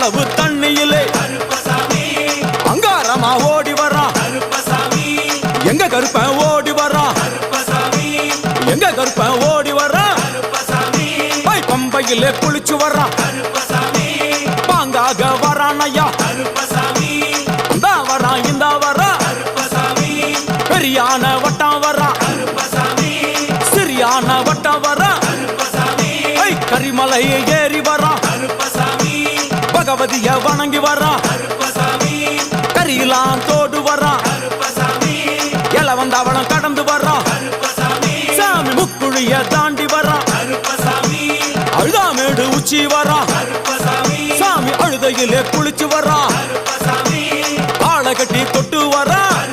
அவ்வளவு தண்ணியிலே அங்காரமா ஓடி வரான் எங்க கருப்பன் ஓடி வரான் எங்க கருப்பன் ஓடி வரான் பம்பையிலே குளிச்சு வரான் பாங்காக வரான் ஐயா இந்தா வரான் இந்த வரான் பெரியான வட்டம் வரான் சிறியான வட்டம் வரான் கரிமலையை ஏறி வரான் பகவதிய வணங்கி வரான் கரியெல்லாம் தோடு வரான் எல வந்தவளம் கடந்து வரான் சாமி முக்குழிய தாண்டி வரான் அழுதாமேடு உச்சி வரான் சாமி அழுதையிலே குளிச்சு வரான் ஆளை கட்டி தொட்டு வரான்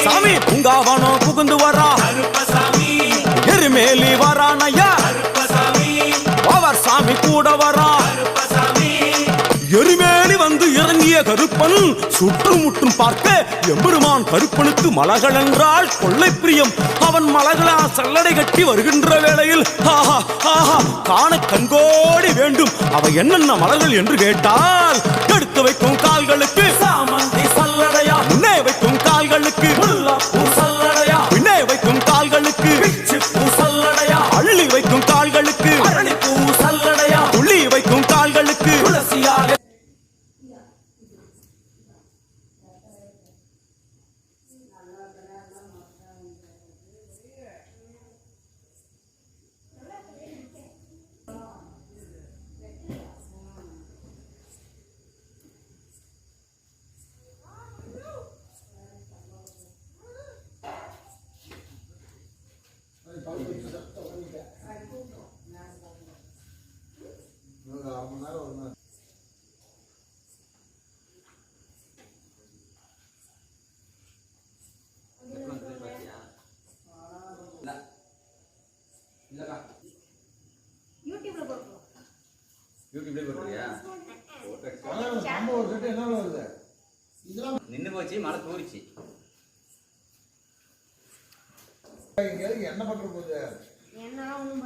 சாமி பூங்காவனம் புகுந்து வரான் எருமேலி வரான் ஐயா அவர் சாமி கூட வரான் எருமேலி வந்து இறங்கிய கருப்பன் சுற்றுமுற்றும் பார்க்க எம்பெருமான் கருப்பனுக்கு மலகள் என்றால் கொள்ளை பிரியம். அவன் மலகளா சல்லடை கட்டி வருகின்ற வேளையில் ஆஹா ஆஹா காண கண்கோடி வேண்டும். அவை என்னென்ன மலர்கள் என்று கேட்டால் எடுத்து வைக்கும் கால்களுக்கு சாமந்தி சல்லடையா, முன்னே வைக்கும் கால்களுக்கு முல்லைப்பூ சல்லடையா, பின்னே வைக்கும் கால்களுக்கு பிச்சிப்பூ சல்லடையா, அள்ளி வைக்கும் கால்களுக்கு அரளிப்பூ சல்லடையா, துள்ளி வைக்கும் கால்களுக்கு துளசியாக நின்று போச்சு, மழை தூரிச்சு. என்ன பண்ற போது என்ன ஒண்ணும்